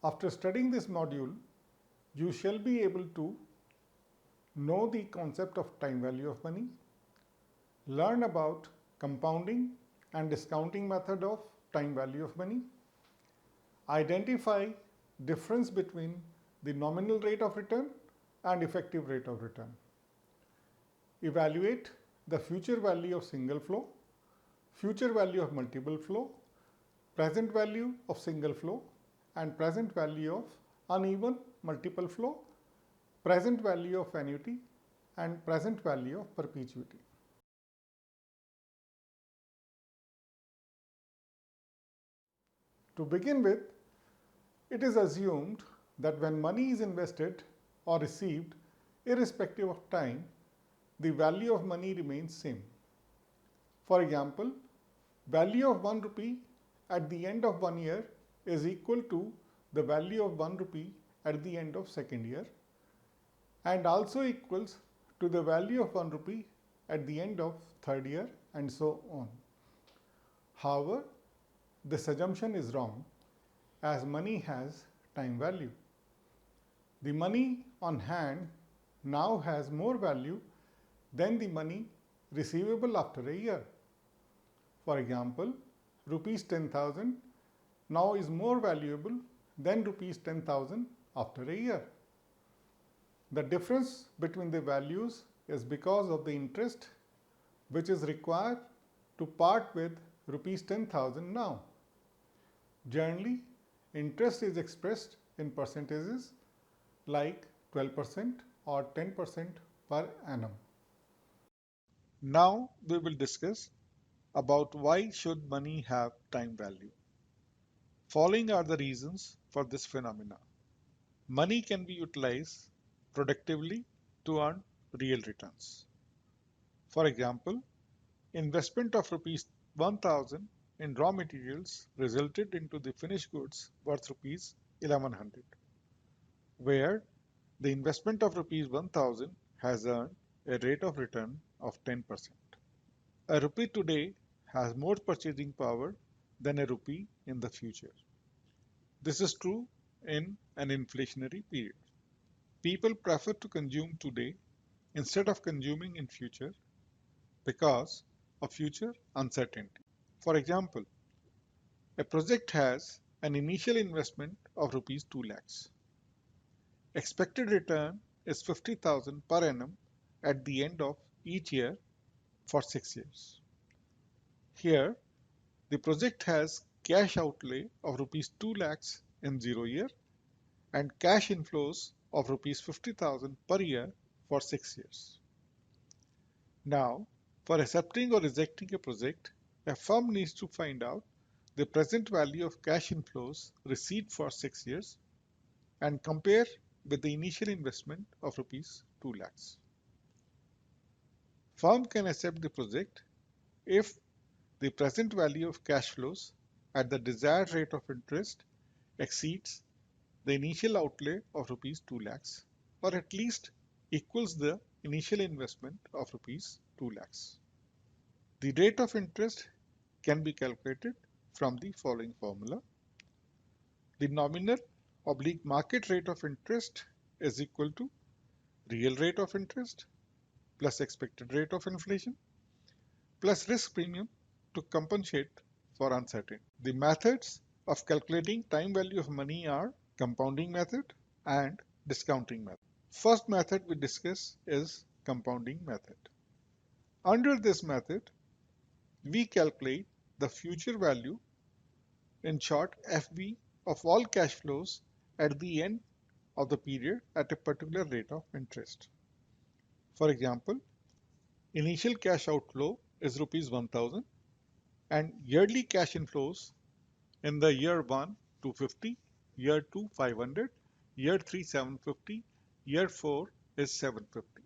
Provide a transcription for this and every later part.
After studying this module, you shall be able to know the concept of time value of money, learn about compounding and discounting method of time value of money, identify difference between the nominal rate of return and effective rate of return, evaluate the future value of single flow, future value of multiple flow, present value of single flow, and present value of uneven multiple flow, present value of annuity, and present value of perpetuity. To begin with, it is assumed that when money is invested or received, irrespective of time, the value of money remains same. For example, value of 1 rupee at the end of 1 year is equal to the value of 1 rupee at the end of second year, and also equals to the value of 1 rupee at the end of third year, and so on. However, this assumption is wrong, as money has time value. The money on hand now has more value than the money receivable after a year. For example, rupees 10,000 now is more valuable than rupees 10,000 after a year. The difference between the values is because of the interest which is required to part with rupees 10,000 now. Generally, interest is expressed in percentages like 12% or 10% per annum. Now we will discuss about why should money have time value. Following are the reasons for this phenomena. Money can be utilized productively to earn real returns. For example, investment of rupees 1000 in raw materials resulted into the finished goods worth rupees 1100, where the investment of rupees 1000 has earned a rate of return of 10%. A rupee today has more purchasing power than a rupee in the future. This is true in an inflationary period. People prefer to consume today instead of consuming in future because of future uncertainty. For example, a project has an initial investment of rupees 2 lakhs. Expected return is 50,000 per annum at the end of each year for 6 years. Here, the project has cash outlay of rupees 2 lakhs in 0 year and cash inflows of rupees 50,000 per year for 6 years. Now, for accepting or rejecting a project, a firm needs to find out the present value of cash inflows received for 6 years and compare with the initial investment of rupees 2 lakhs. Firm can accept the project if the present value of cash flows at the desired rate of interest exceeds the initial outlay of rupees 2 lakhs, or at least equals the initial investment of rupees 2 lakhs. The rate of interest can be calculated from the following formula. The nominal oblique market rate of interest is equal to real rate of interest plus expected rate of inflation plus risk premium to compensate for uncertainty. The methods of calculating time value of money are compounding method and discounting method. First method we discuss is compounding method. Under this method, we calculate the future value, in short FV, of all cash flows at the end of the period at a particular rate of interest. For example, initial cash outflow is rupees 1000 and yearly cash inflows in the year 1 250, year 2 500, year 3 750, year 4 is 750.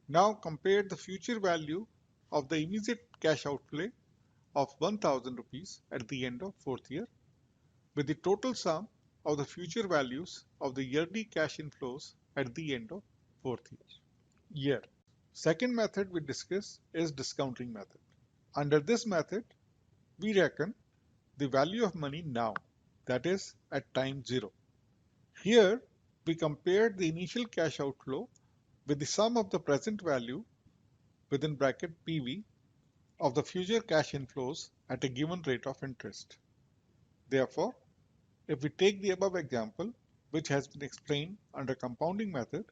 Now compare the future value of the immediate cash outlay of 1000 rupees at the end of fourth year with the total sum of the future values of the yearly cash inflows at the end of fourth year. Second method we discuss is discounting method. Under this method, we reckon the value of money now, that is at time 0. Here, we compared the initial cash outflow with the sum of the present value within bracket PV of the future cash inflows at a given rate of interest. Therefore, if we take the above example, which has been explained under compounding method,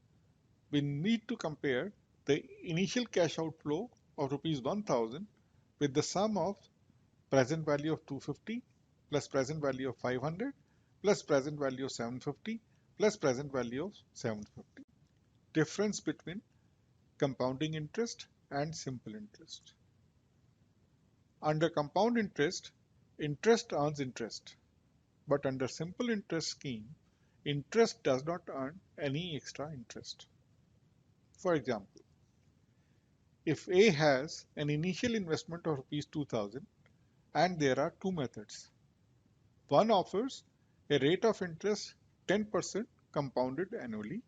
we need to compare the initial cash outflow of rupees 1000 with the sum of present value of 250 plus present value of 500 plus present value of 750 plus present value of 750. Difference between compounding interest and simple interest. Under compound interest, interest earns interest, but under simple interest scheme, interest does not earn any extra interest. For example, if A has an initial investment of rupees 2000 and there are two methods. One offers a rate of interest 10% compounded annually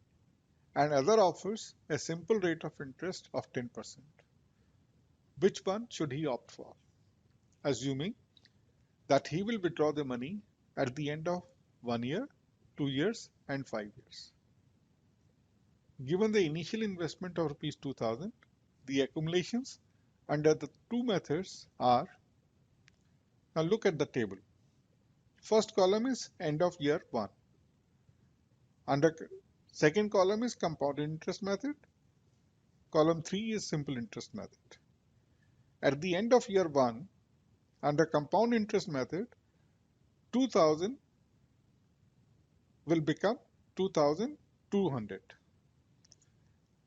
and other offers a simple rate of interest of 10%. Which one should he opt for? Assuming that he will withdraw the money at the end of 1 year, 2 years and 5 years. Given the initial investment of rupees 2000, the accumulations under the two methods are, now look at the table. First column is end of year 1. Under second column is compounded interest method. Column 3 is simple interest method. At the end of year 1, under compound interest method, 2000 will become 2200.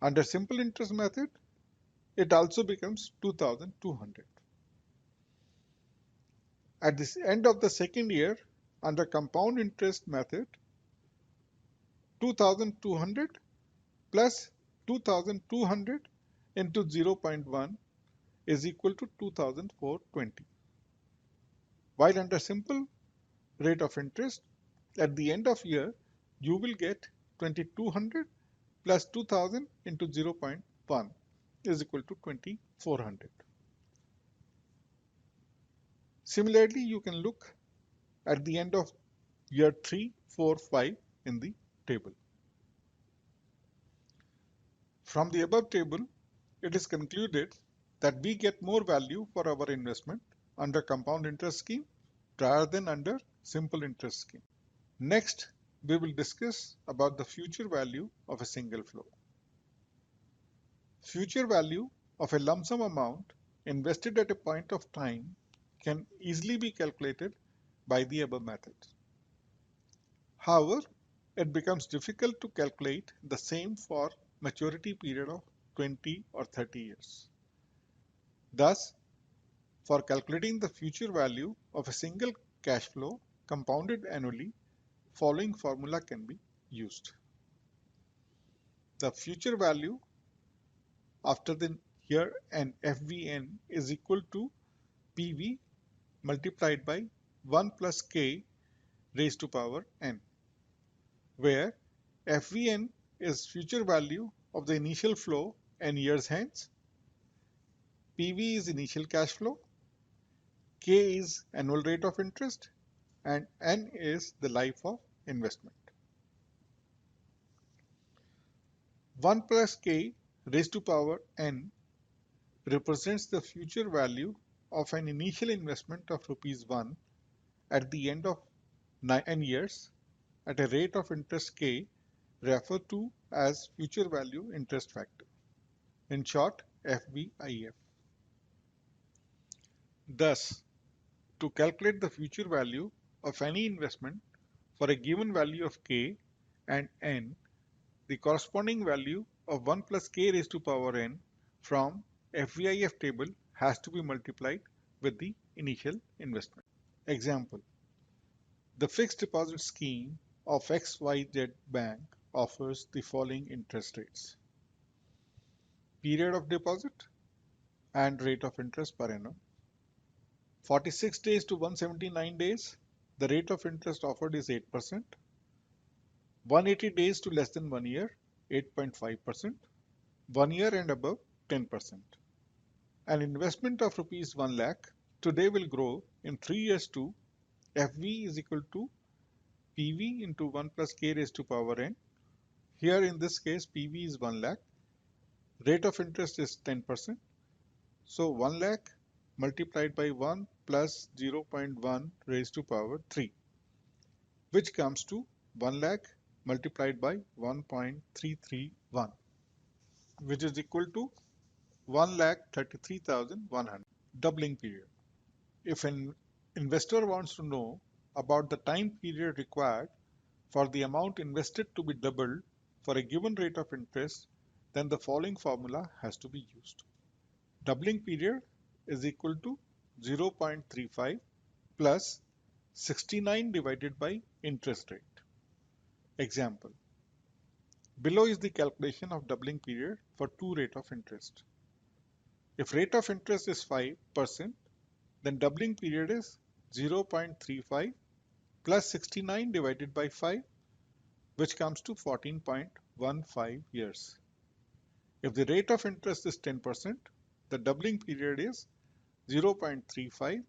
Under simple interest method, it also becomes 2200. At the end of the second year, under compound interest method, 2200 plus 2200 into 0.1 is equal to 2420. While under simple rate of interest, at the end of year, you will get 2200 plus 2000 into 0.1 is equal to 2400. Similarly, you can look at the end of year 3, 4, 5 in the table. From the above table, it is concluded that we get more value for our investment under compound interest scheme rather than under simple interest scheme. Next, we will discuss about the future value of a single flow. Future value of a lump sum amount invested at a point of time can easily be calculated by the above method. However, it becomes difficult to calculate the same for maturity period of 20 or 30 years. Thus, for calculating the future value of a single cash flow compounded annually, following formula can be used. The future value after the year n FVN is equal to PV multiplied by 1 plus K raised to power n, where FVN is future value of the initial flow n years hence, PV is initial cash flow, K is annual rate of interest, and n is the life of investment. 1 plus K raised to power n represents the future value of an initial investment of rupees 1 at the end of 9 years at a rate of interest K referred to as future value interest factor. In short, FVIF. Thus, to calculate the future value of any investment for a given value of K and N, the corresponding value of 1 plus K raised to power N from FVIF table has to be multiplied with the initial investment. Example: the fixed deposit scheme of XYZ Bank offers the following interest rates: period of deposit and rate of interest per annum. 46 days to 179 days, the rate of interest offered is 8%. 180 days to less than 1 year, 8.5%. 1 year and above, 10%. An investment of rupees 1 lakh today will grow in 3 years to FV is equal to PV into 1 plus k raised to power n. Here in this case, PV is 1 lakh. Rate of interest is 10%. So 1 lakh multiplied by 1 plus 0.1 raised to power 3, which comes to 1 lakh multiplied by 1.331, which is equal to 1,33,100. Doubling period. If an investor wants to know about the time period required for the amount invested to be doubled for a given rate of interest, then the following formula has to be used. Doubling period is equal to 0.35 plus 69 divided by interest rate. Example. Below is the calculation of doubling period for two rate of interest. If rate of interest is 5%, then doubling period is 0.35 plus 69 divided by 5, which comes to 14.15 years. If the rate of interest is 10%, the doubling period is 0.35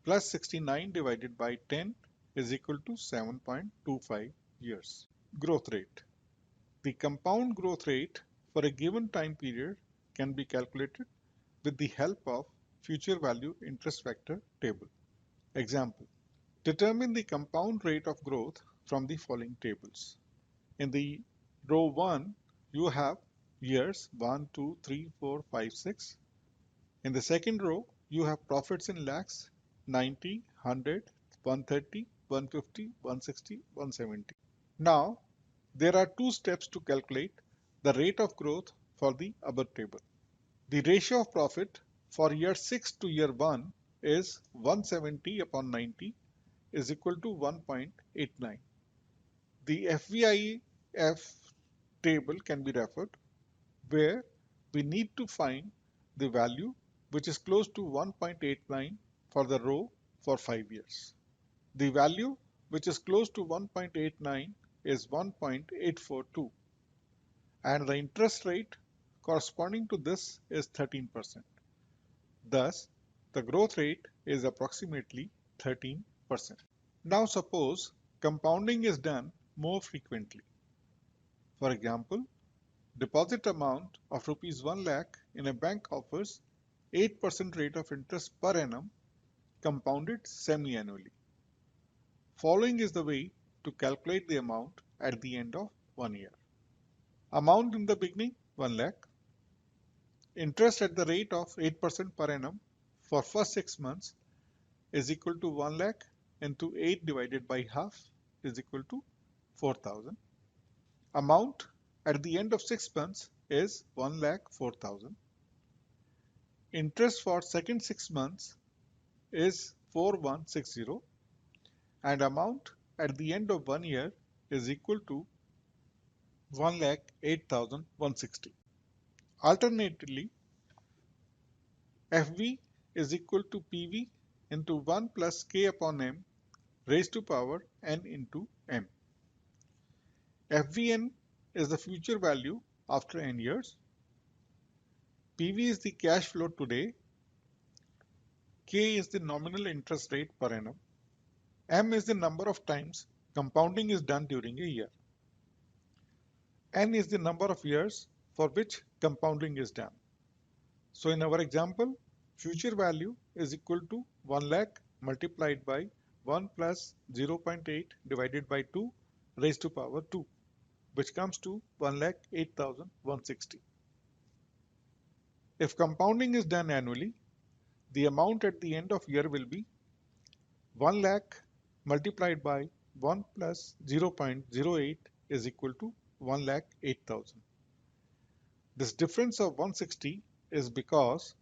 plus 69 divided by 10 is equal to 7.25 years. Growth rate. The compound growth rate for a given time period can be calculated with the help of future value interest factor table. Example. Determine the compound rate of growth from the following tables. In the row 1, you have years 1, 2, 3, 4, 5, 6. In the second row, you have profits in lakhs 90, 100, 130, 150, 160, 170. Now, there are two steps to calculate the rate of growth for the above table. The ratio of profit for year 6 to year 1 is 170 upon 90 is equal to 1.89. The FVIF table can be referred where we need to find the value which is close to 1.89 for the row for 5 years. The value which is close to 1.89 is 1.842 and the interest rate corresponding to this is 13%. Thus, the growth rate is approximately 13%. Now suppose compounding is done more frequently. For example, deposit amount of rupees 1 lakh in a bank offers 8% rate of interest per annum compounded semi-annually. Following is the way to calculate the amount at the end of 1 year. Amount in the beginning 1 lakh. Interest at the rate of 8% per annum for first 6 months is equal to 1 lakh into 8 divided by half is equal to 4,000. Amount at the end of 6 months is 1 lakh 4,000. Interest for second 6 months is 4160 and amount at the end of 1 year is equal to 1,08,160. Alternatively, FV is equal to PV into 1 plus K upon M raised to power N into M. FVN is the future value after N years. PV is the cash flow today. K is the nominal interest rate per annum. M is the number of times compounding is done during a year. N is the number of years for which compounding is done. So in our example, future value is equal to 1 lakh multiplied by 1 plus 0.8 divided by 2 raised to power 2, which comes to 1,08,160. If compounding is done annually, the amount at the end of year will be 1 lakh multiplied by 1 plus 0.08 is equal to 1,08,000. This difference of 160 is because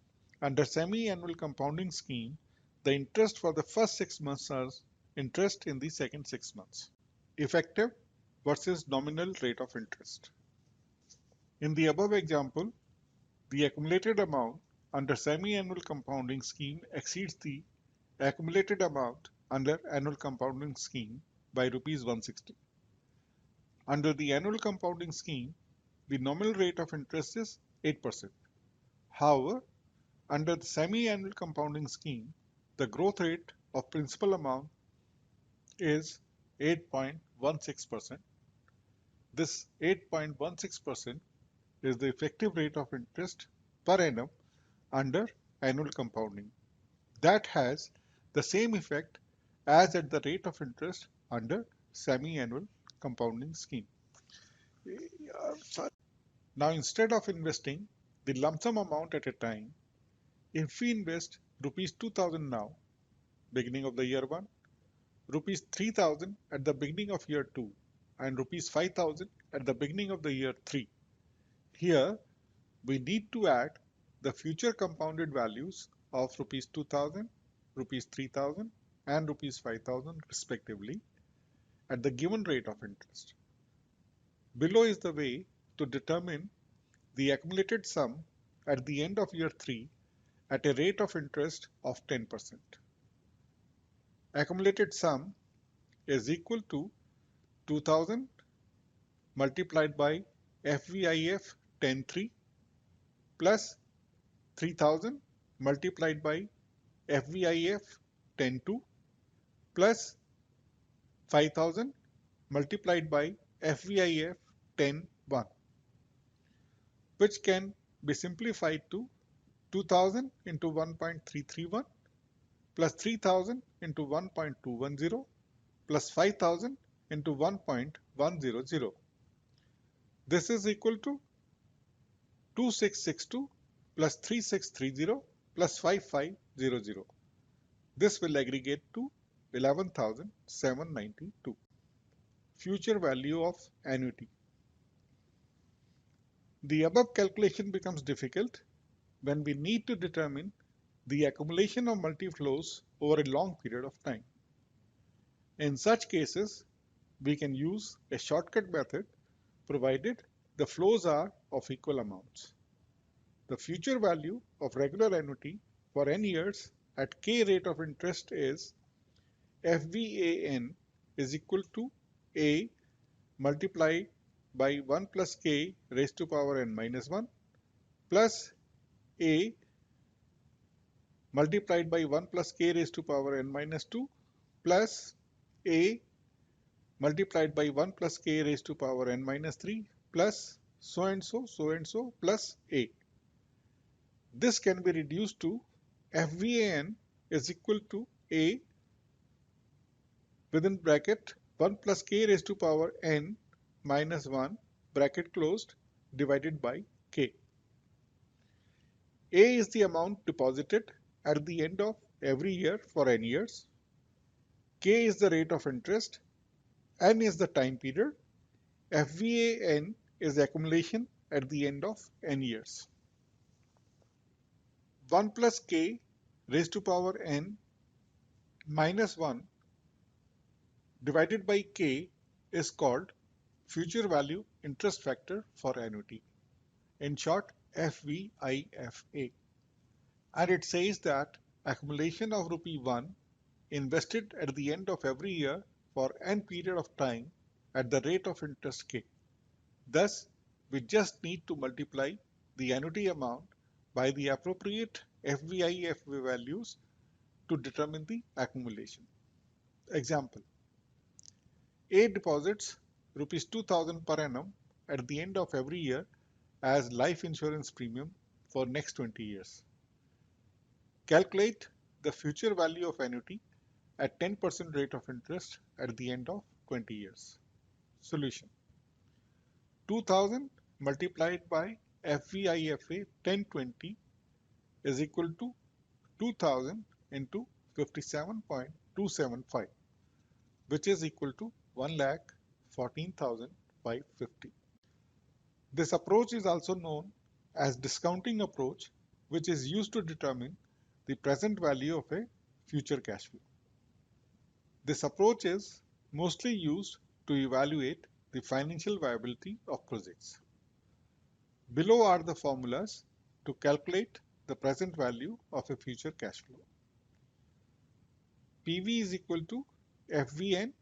under semi-annual compounding scheme, the interest for the first 6 months is interest in the second 6 months. Effective versus nominal rate of interest. In the above example, the accumulated amount under semi-annual compounding scheme exceeds the accumulated amount under annual compounding scheme by rupees 160. Under the annual compounding scheme, the nominal rate of interest is 8%. However, under the semi-annual compounding scheme, the growth rate of principal amount is 8.16%. This 8.16% is the effective rate of interest per annum under annual compounding. That has the same effect as at the rate of interest under semi-annual compounding scheme. Now instead of investing the lump sum amount at a time, if we invest rupees 2000 now, beginning of the year 1, rupees 3000 at the beginning of year 2, and rupees 5000 at the beginning of the year 3, here we need to add the future compounded values of rupees 2000, rupees 3000 and rupees 5000 respectively at the given rate of interest. Below is the way to determine the accumulated sum at the end of year 3 at a rate of interest of 10%. Accumulated sum is equal to 2000 multiplied by FVIF 10.3 plus 3000 multiplied by FVIF 10.2 plus 5000 multiplied by FVIF 10.1, which can be simplified to 2000 into 1.331 plus 3000 into 1.210 plus 5000 into 1.100. This is equal to 2662 plus 3630 plus 5500. This will aggregate to 11,792. Future value of annuity. The above calculation becomes difficult when we need to determine the accumulation of multi-flows over a long period of time. In such cases, we can use a shortcut method provided the flows are of equal amounts. The future value of regular annuity for n years at k rate of interest is FVAN is equal to A multiplied by 1 plus k raised to power n minus 1 plus A multiplied by 1 plus k raised to power n minus 2 plus A multiplied by 1 plus k raised to power n minus 3 plus so and so plus A. This can be reduced to FVAN is equal to A within bracket 1 plus k raised to power n minus 1 bracket closed divided by k. A is the amount deposited at the end of every year for n years. K is the rate of interest. N is the time period. FVAN is the accumulation at the end of n years. 1 plus k raised to power n minus 1 divided by k is called future value interest factor for annuity. In short, FVIFA. And it says that accumulation of rupee 1 invested at the end of every year for n period of time at the rate of interest k. Thus, we just need to multiply the annuity amount by the appropriate FVIFA values to determine the accumulation. Example: A deposits rupees 2000 per annum at the end of every year as life insurance premium for next 20 years. Calculate the future value of annuity at 10% rate of interest at the end of 20 years. Solution: 2000 multiplied by FVIFA 1020 is equal to 2000 into 57.275, which is equal to 1,14,550. This approach is also known as discounting approach, which is used to determine the present value of a future cash flow. This approach is mostly used to evaluate the financial viability of projects. Below are the formulas to calculate the present value of a future cash flow. PV is equal to FVN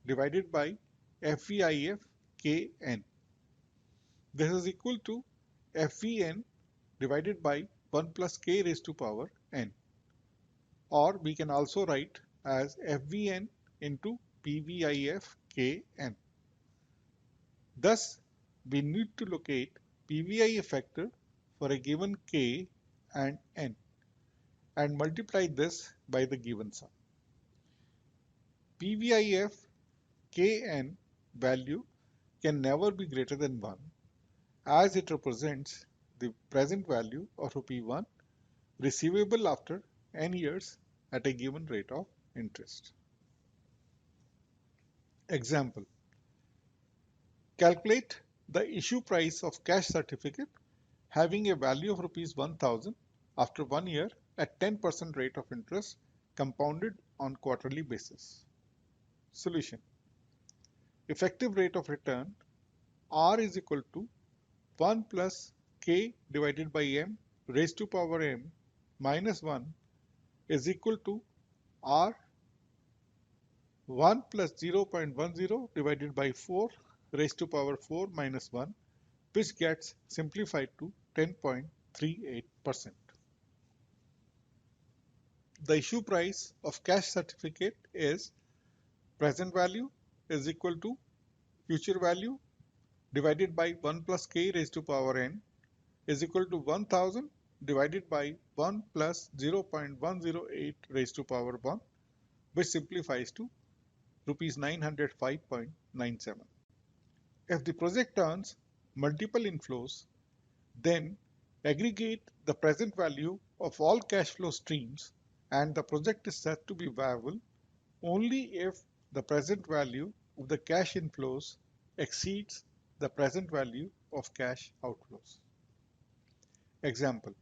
divided by FVIF KN. This is equal to FVN divided by 1 plus k raised to power n. Or we can also write as FVN into PVIF Kn. Thus, we need to locate PVIF factor for a given K and N and multiply this by the given sum. PVIF Kn value can never be greater than 1 as it represents the present value of rupee 1 receivable after n years at a given rate of interest. Example: calculate the issue price of cash certificate having a value of rupees 1000 after 1 year at 10% rate of interest compounded on quarterly basis. Solution: effective rate of return R is equal to 1 plus K divided by M raised to power M minus 1 is equal to R 1 plus 0.10 divided by 4 raised to power 4 minus 1, which gets simplified to 10.38%. The issue price of cash certificate is present value is equal to future value divided by 1 plus K raised to power N is equal to 1000 divided by 1 plus 0.108 raised to power 1, which simplifies to rupees 905.97. If the project earns multiple inflows, then aggregate the present value of all cash flow streams and the project is said to be viable only if the present value of the cash inflows exceeds the present value of cash outflows. Example: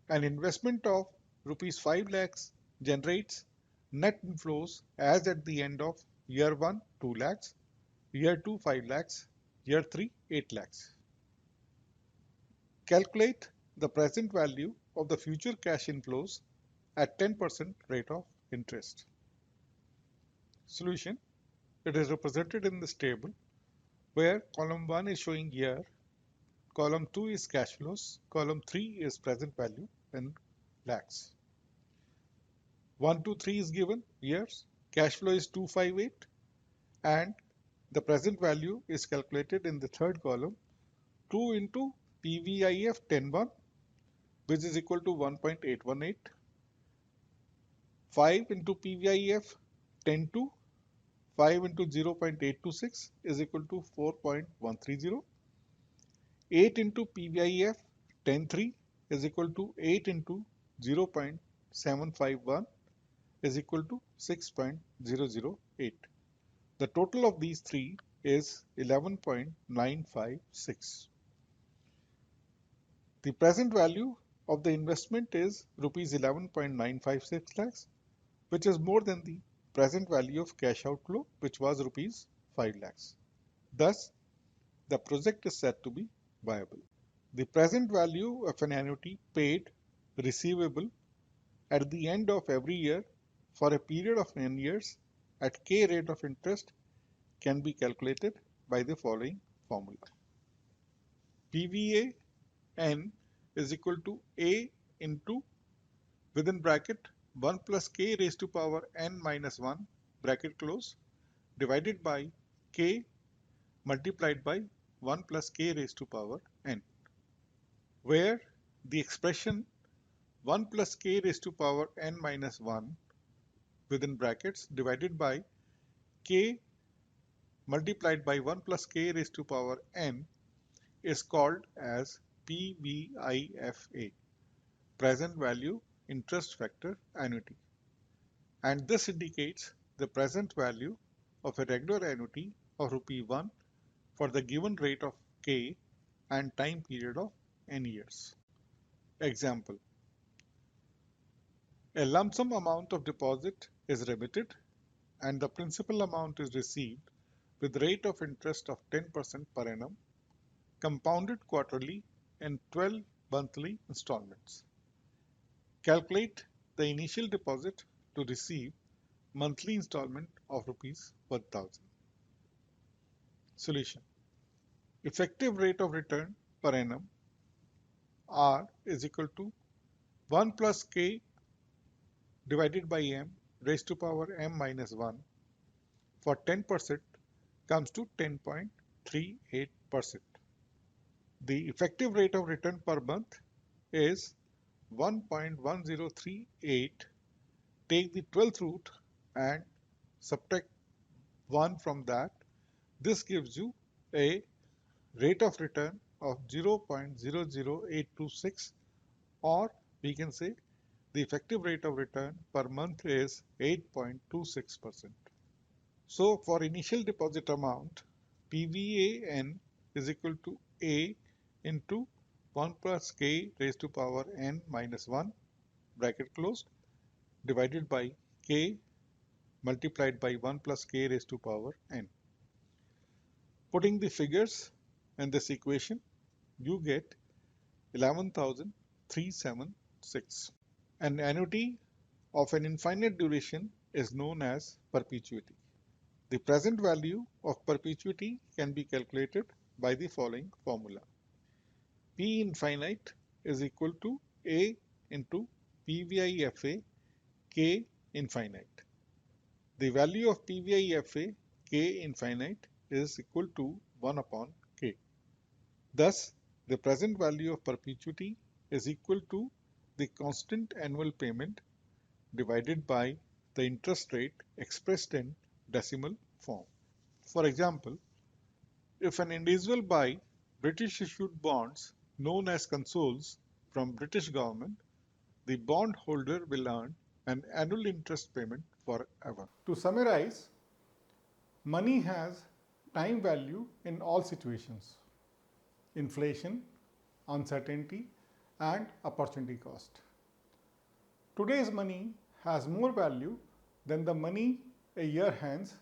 an investment of rupees 5 lakhs generates net inflows as at the end of year 1 2 lakhs, year 2 5 lakhs, year 3 8 lakhs. Calculate the present value of the future cash inflows at 10% rate of interest. Solution: it is represented in this table where column 1 is showing year, column 2 is cash flows, column 3 is present value in lakhs. 1, 2, 3 is given years, cash flow is 258 and the present value is calculated in the third column 2 into PVIF 10.1 which is equal to 1.818, 5 into PVIF 10.2, 5 into 0.826 is equal to 4.130, 8 into PVIF 10.3 is equal to 8 into 0.751 is equal to 6.008. The total of these three is 11.956. The present value of the investment is rupees 11.956 lakhs, which is more than the present value of cash outflow, which was rupees 5 lakhs. Thus, the project is said to be viable. The present value of an annuity paid receivable at the end of every year for a period of n years at K rate of interest can be calculated by the following formula. PVA N is equal to A into within bracket 1 plus K raised to power N minus 1 bracket close divided by K multiplied by 1 plus K raised to power N, where the expression 1 plus K raised to power N minus 1 within brackets divided by K multiplied by 1 plus K raised to power N is called as PVIFA, present value interest factor annuity, and this indicates the present value of a regular annuity of rupee 1 for the given rate of K and time period of n years. Example: a lump sum amount of deposit is remitted and the principal amount is received with rate of interest of 10% per annum compounded quarterly in 12 monthly installments. Calculate the initial deposit to receive monthly installment of rupees 1000. Solution: effective rate of return per annum R is equal to 1 plus K divided by M raised to power M minus 1 for 10% comes to 10.38%. The effective rate of return per month is 1.1038. Take the 12th root and subtract 1 from that. This gives you a rate of return of 0.00826, or we can say the effective rate of return per month is 8.26%. So for initial deposit amount, PVAN is equal to A into 1 plus k raised to power n minus 1 bracket closed divided by k multiplied by 1 plus k raised to power n. Putting the figures in this equation, you get 11,376. An annuity of an infinite duration is known as perpetuity. The present value of perpetuity can be calculated by the following formula. P infinite is equal to A into PVIFA K infinite. The value of PVIFA K infinite is equal to 1 upon K. Thus, the present value of perpetuity is equal to the constant annual payment divided by the interest rate expressed in decimal form. For example, if an individual buy British issued bonds known as consols from British government, the bond holder will earn an annual interest payment forever. To summarize, money has time value in all situations: inflation, uncertainty, and opportunity cost. Today's money has more value than the money a year hence,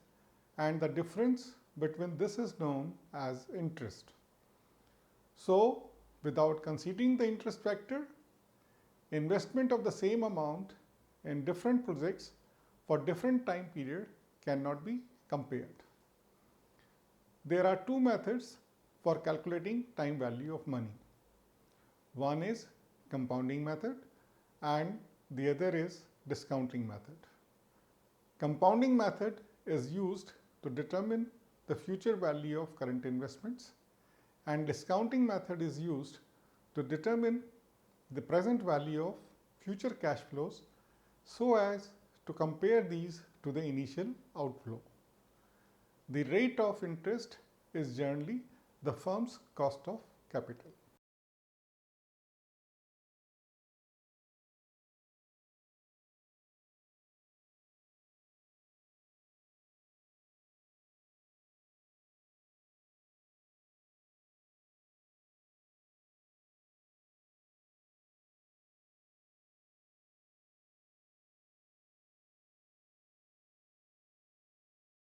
and the difference between this is known as interest. So, without considering the interest factor, investment of the same amount in different projects for different time period cannot be compared. There are two methods for calculating time value of money. One is compounding method and the other is discounting method. Compounding method is used to determine the future value of current investments, and discounting method is used to determine the present value of future cash flows so as to compare these to the initial outflow. The rate of interest is generally the firm's cost of capital.